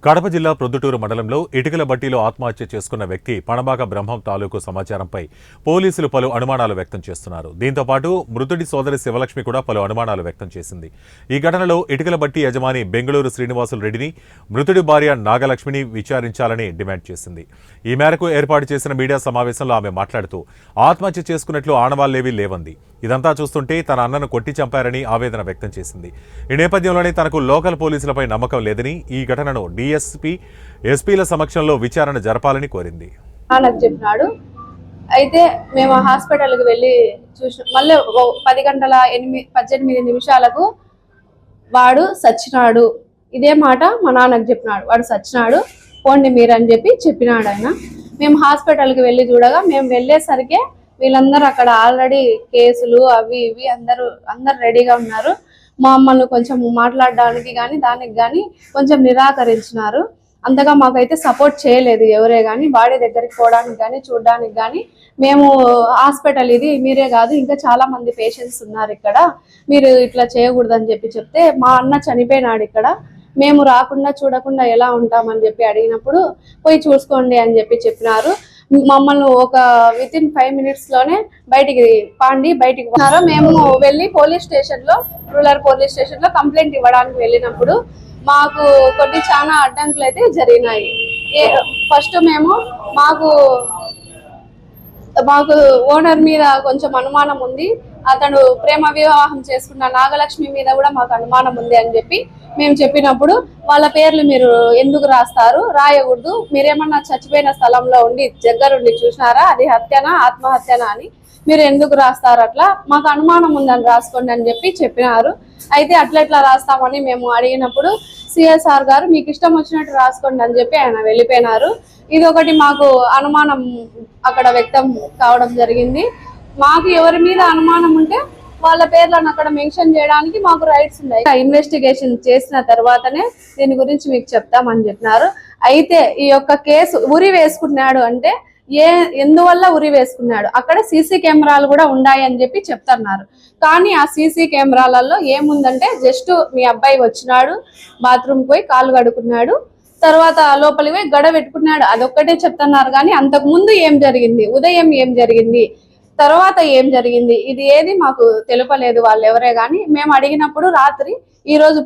కడప జిల్లా ప్రొద్దుటూరు మండలంలో ఇటుకల బట్టీలో ఆత్మహత్య చేసుకున్న వ్యక్తి పణబాక బ్రహ్మం తాలూకు సమాచారంపై పోలీసులు పలు అనుమానాలు వ్యక్తం చేస్తున్నారు. దీంతో పాటు మృతుడి సోదరి శివలక్ష్మి కూడా పలు అనుమానాలు వ్యక్తం చేసింది. ఈ ఘటనలో ఇటుకల బట్టి యజమాని బెంగళూరు శ్రీనివాసులు రెడ్డిని, మృతుడి భార్య నాగలక్ష్మిని విచారించాలని డిమాండ్ చేసింది. ఈ మేరకు ఏర్పాటు చేసిన మీడియా సమావేశంలో ఆమె మాట్లాడుతూ ఆత్మహత్య చేసుకున్నట్లు ఆనవాళ్లేవీ లేవంది. ఇదంతా చూస్తుంటే తన అన్నను కొట్టి చంపారని ఆవేదన వ్యక్తం చేసింది. ఈ నేపథ్యంలోనే తనకు లోకల్ పోలీసులపై నమ్మకం లేదని, ఈ ఘటనను డీఎస్పీ, ఎస్పీల సమక్షంలో విచారణ జరపాలని కోరింది. చెప్పినాడు. అయితే మేము హాస్పిటల్కి వెళ్ళి చూసిన మళ్ళీ 10:18 వాడు సచ్చినాడు. ఇదే మాట మా నాన్నకు చెప్పినాడు. వాడు సచ్చినాడు, పోండి మీరని చెప్పినాడు ఆయన. మేము హాస్పిటల్కి వెళ్ళి చూడగా మేము వెళ్ళేసరికి వీళ్ళందరూ అక్కడ ఆల్రెడీ కేసులు అవి ఇవి అందరూ రెడీగా ఉన్నారు. మా అమ్మను కొంచెం మాట్లాడడానికి కానీ దానికి కానీ కొంచెం నిరాకరించినారు. అంతగా మాకైతే సపోర్ట్ చేయలేదు ఎవరే కానీ. బాడీ దగ్గరికి పోవడానికి కానీ చూడడానికి కానీ మేము హాస్పిటల్ ఇది మీరే కాదు ఇంకా చాలా మంది పేషెంట్స్ ఉన్నారు ఇక్కడ, మీరు ఇట్లా చేయకూడదని చెప్తే మా అన్న చనిపోయినాడు ఇక్కడ, మేము రాకుండా చూడకుండా ఎలా ఉంటామని అడిగినప్పుడు పోయి చూసుకోండి అని చెప్పినారు. మమ్మల్ని ఒక వితిన్ 5 minutes లోనే బయటికి పోయినారు. మేము వెళ్ళి రూరల్ పోలీస్ స్టేషన్ లో కంప్లైంట్ ఇవ్వడానికి వెళ్ళినప్పుడు మాకు కొన్ని చాలా అడ్డంకులు అయితే జరిగినాయి. ఫస్ట్ మాకు ఓనర్ మీద కొంచెం అనుమానం ఉంది. అతడు ప్రేమ వివాహం చేసుకున్న నాగలక్ష్మి మీద కూడా మాకు అనుమానం ఉంది అని మేము చెప్పినప్పుడు వాళ్ళ పేర్లు మీరు ఎందుకు రాస్తారు, రాయకూడదు, మీరేమన్నా చచ్చిపోయిన స్థలంలో ఉండి దగ్గరుండి చూసినారా, అది హత్యనా ఆత్మహత్యనా అని మీరు ఎందుకు రాస్తారు, అట్లా మాకు అనుమానం ఉందని రాసుకోండి అని చెప్పినారు. అయితే అట్లా రాస్తామని మేము అడిగినప్పుడు సిఎస్ఆర్ గారు మీకు ఇష్టం వచ్చినట్టు రాసుకోండి అని ఆయన వెళ్ళిపోయినారు. ఇది ఒకటి మాకు అనుమానం అక్కడ వ్యక్తం కావడం జరిగింది. మాకు ఎవరి మీద అనుమానం ఉంటే వాళ్ళ పేర్లను అక్కడ మెన్షన్ చేయడానికి మాకు రైట్స్ ఉన్నాయి. ఇన్వెస్టిగేషన్ చేసిన తర్వాతనే దీని గురించి మీకు చెప్తామని చెప్పినారు. అయితే ఈ యొక్క కేసు ఉరి వేసుకున్నాడు అంటే ఎందువల్ల ఉరి వేసుకున్నాడు, అక్కడ సీసీ కెమెరాలు కూడా ఉన్నాయి అని చెప్తున్నారు. కానీ ఆ సీసీ కెమెరాలలో ఏముందంటే జస్ట్ మీ అబ్బాయి వచ్చినాడు, బాత్రూమ్ పోయి కాళ్ళు కడుక్కున్నాడు, తర్వాత లోపలికి పోయి గడ పెట్టుకున్నాడు, అదొక్కటే చెప్తున్నారు. కానీ అంతకు ముందు ఏం జరిగింది, ఉదయం ఏం జరిగింది, తర్వాత ఏం జరిగింది, ఇది ఏది మాకు తెలుపలేదు వాళ్ళు ఎవరే. కానీ మేము అడిగినప్పుడు రాత్రి ఈ రోజు